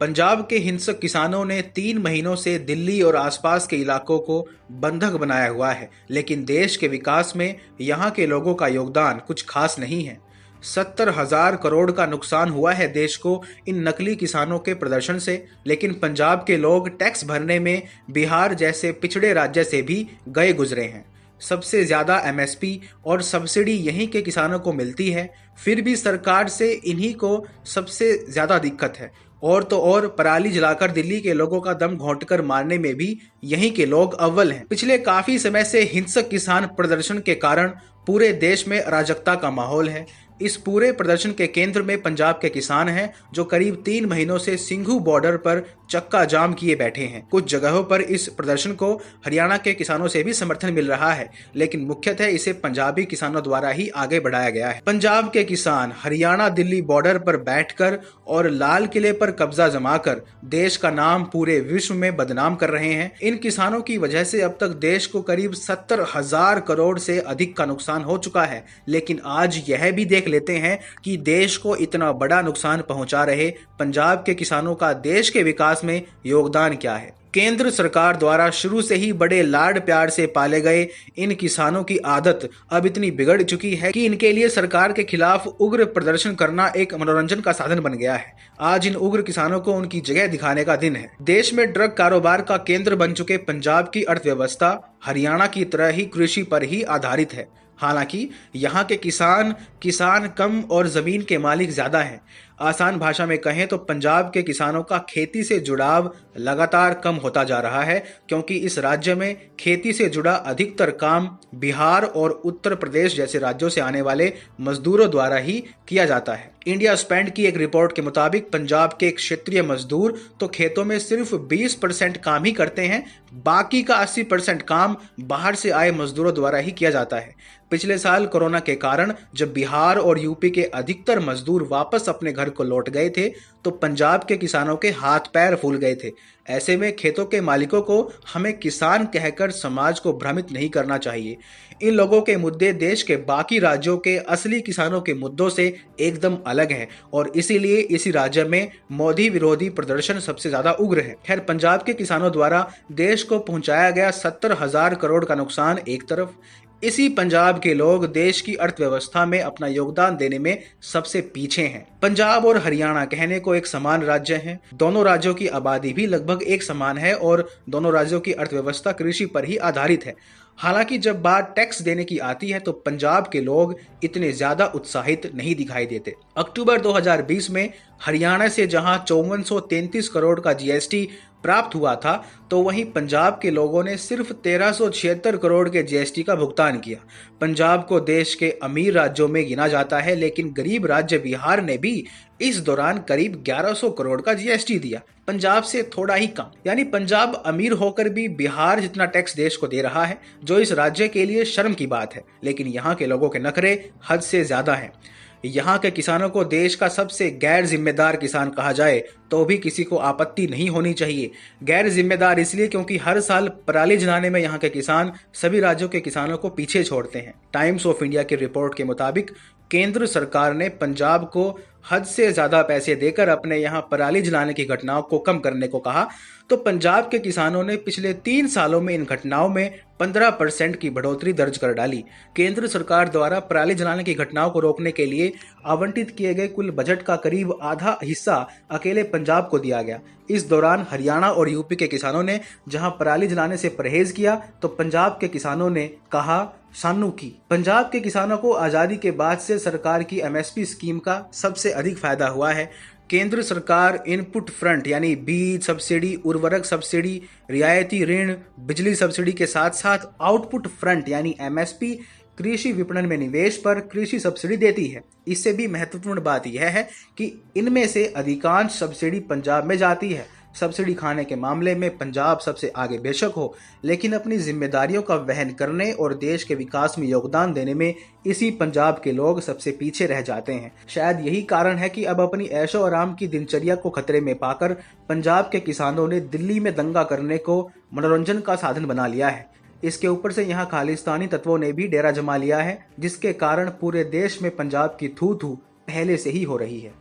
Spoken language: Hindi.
पंजाब के हिंसक किसानों ने 3 महीनों से दिल्ली और आसपास के इलाकों को बंधक बनाया हुआ है, लेकिन देश के विकास में यहाँ के लोगों का योगदान कुछ खास नहीं है। 70,000 करोड़ का नुकसान हुआ है देश को इन नकली किसानों के प्रदर्शन से, लेकिन पंजाब के लोग टैक्स भरने में बिहार जैसे पिछड़े राज्य से भी गए गुजरे हैं। सबसे ज्यादा एमएसपी और सब्सिडी यहीं के किसानों को मिलती है, फिर भी सरकार से इन्हीं को सबसे ज्यादा दिक्कत है। और तो और पराली जलाकर दिल्ली के लोगों का दम घोंटकर मारने में भी यहीं के लोग अव्वल हैं। पिछले काफी समय से हिंसक किसान प्रदर्शन के कारण पूरे देश में अराजकता का माहौल है। इस पूरे प्रदर्शन के केंद्र में पंजाब के किसान हैं, जो करीब 3 महीनों से सिंघू बॉर्डर पर चक्का जाम किए बैठे हैं। कुछ जगहों पर इस प्रदर्शन को हरियाणा के किसानों से भी समर्थन मिल रहा है, लेकिन मुख्यतः इसे पंजाबी किसानों द्वारा ही आगे बढ़ाया गया है। पंजाब के किसान हरियाणा दिल्ली बॉर्डर पर बैठकर और लाल किले पर कब्जा जमाकर देश का नाम पूरे विश्व में बदनाम कर रहे हैं। इन किसानों की वजह से अब तक देश को करीब 70,000 करोड़ से अधिक का नुकसान हो चुका है, लेकिन आज यह भी देख लेते हैं कि देश को इतना बड़ा नुकसान पहुंचा रहे पंजाब के किसानों का देश के विकास में योगदान क्या है। केंद्र सरकार द्वारा शुरू से ही बड़े लाड प्यार से पाले गए इन किसानों की आदत अब इतनी बिगड़ चुकी है कि इनके लिए सरकार के खिलाफ उग्र प्रदर्शन करना एक मनोरंजन का साधन बन गया है। आज इन उग्र किसानों को उनकी जगह दिखाने का दिन है। देश में ड्रग कारोबार का केंद्र बन चुके पंजाब की अर्थव्यवस्था हरियाणा की तरह ही कृषि पर ही आधारित है। हालांकि यहाँ के किसान कम और जमीन के मालिक ज्यादा हैं। आसान भाषा में कहें तो पंजाब के किसानों का खेती से जुड़ाव लगातार कम होता जा रहा है, क्योंकि इस राज्य में खेती से जुड़ा अधिकतर काम बिहार और उत्तर प्रदेश जैसे राज्यों से आने वाले मजदूरों द्वारा ही किया जाता है। इंडिया स्पेंड की एक रिपोर्ट के मुताबिक पंजाब के क्षेत्रीय मजदूर तो खेतों में सिर्फ 20% काम ही करते हैं, बाकी का 80% काम बाहर से आए मजदूरों द्वारा ही किया जाता है। पिछले साल कोरोना के कारण जब बिहार और यूपी के अधिकतर मजदूर वापस अपने घर को लौट गए थे, तो पंजाब के किसानों के हाथ पैर फूल गए थे। ऐसे में खेतों के मालिकों को हमें किसान कहकर समाज को भ्रमित नहीं करना चाहिए। इन लोगों के मुद्दे देश के बाकी राज्यों के असली किसानों के मुद्दों से एकदम अलग हैं, और इसीलिए इसी राज्य में मोदी विरोधी प्रदर्शन सबसे ज्यादा उग्र है। खैर, पंजाब के किसानों द्वारा देश को पहुंचाया गया 70,000 करोड़ का नुकसान एक तरफ, इसी पंजाब के लोग देश की अर्थव्यवस्था में अपना योगदान देने में सबसे पीछे हैं। पंजाब और हरियाणा कहने को एक समान राज्य हैं। दोनों राज्यों की आबादी भी लगभग एक समान है और दोनों राज्यों की अर्थव्यवस्था कृषि पर ही आधारित है। हालांकि जब बात टैक्स देने की आती है तो पंजाब के लोग इतने ज्यादा उत्साहित नहीं दिखाई देते। अक्टूबर 2020 में हरियाणा से जहां 5433 करोड़ का जीएसटी प्राप्त हुआ था, तो वहीं पंजाब के लोगों ने सिर्फ 1376 करोड़ के जीएसटी का भुगतान किया। पंजाब को देश के अमीर राज्यों में गिना जाता है, लेकिन गरीब राज्य बिहार ने भी इस दौरान करीब 1100 करोड़ का जीएसटी दिया, पंजाब से थोड़ा ही कम। यानी पंजाब अमीर होकर भी बिहार जितना टैक्स देश को दे रहा है, जो इस राज्य के लिए शर्म की बात है। लेकिन यहाँ के लोगों के नखरे हद से ज्यादा हैं। यहाँ के किसानों को देश का सबसे गैर जिम्मेदार किसान कहा जाए तो भी किसी को आपत्ति नहीं होनी चाहिए। गैर जिम्मेदार इसलिए क्योंकि हर साल पराली जलाने में यहाँ के किसान सभी राज्यों के किसानों को पीछे छोड़ते हैं। टाइम्स ऑफ इंडिया की रिपोर्ट के मुताबिक केंद्र सरकार ने पंजाब को हद से ज्यादा पैसे देकर अपने यहाँ पराली जलाने की घटनाओं को कम करने को कहा, तो पंजाब के किसानों ने पिछले 3 सालों में इन घटनाओं में 15% की बढ़ोतरी दर्ज कर डाली। केंद्र सरकार द्वारा पराली जलाने की घटनाओं को रोकने के लिए आवंटित किए गए कुल बजट का करीब आधा हिस्सा अकेले पंजाब को दिया गया। इस दौरान हरियाणा और यूपी के किसानों ने जहां पराली जलाने से परहेज किया, तो पंजाब के किसानों ने कहा सानू की। पंजाब के किसानों को आजादी के बाद से सरकार की एमएसपी स्कीम का सबसे अधिक फायदा हुआ है। केंद्र सरकार इनपुट फ्रंट यानी बीज सब्सिडी, उर्वरक सब्सिडी, रियायती ऋण, बिजली सब्सिडी के साथ साथ आउटपुट फ्रंट यानी एमएसपी, कृषि विपणन में निवेश पर कृषि सब्सिडी देती है। इससे भी महत्वपूर्ण बात यह है कि इनमें से अधिकांश सब्सिडी पंजाब में जाती है। सब्सिडी खाने के मामले में पंजाब सबसे आगे बेशक हो, लेकिन अपनी जिम्मेदारियों का वहन करने और देश के विकास में योगदान देने में इसी पंजाब के लोग सबसे पीछे रह जाते हैं। शायद यही कारण है कि अब अपनी ऐशो आराम की दिनचर्या को खतरे में पाकर पंजाब के किसानों ने दिल्ली में दंगा करने को मनोरंजन का साधन बना लिया है। इसके ऊपर से यहाँ खालिस्तानी तत्वों ने भी डेरा जमा लिया है, जिसके कारण पूरे देश में पंजाब की थू थू पहले से ही हो रही है।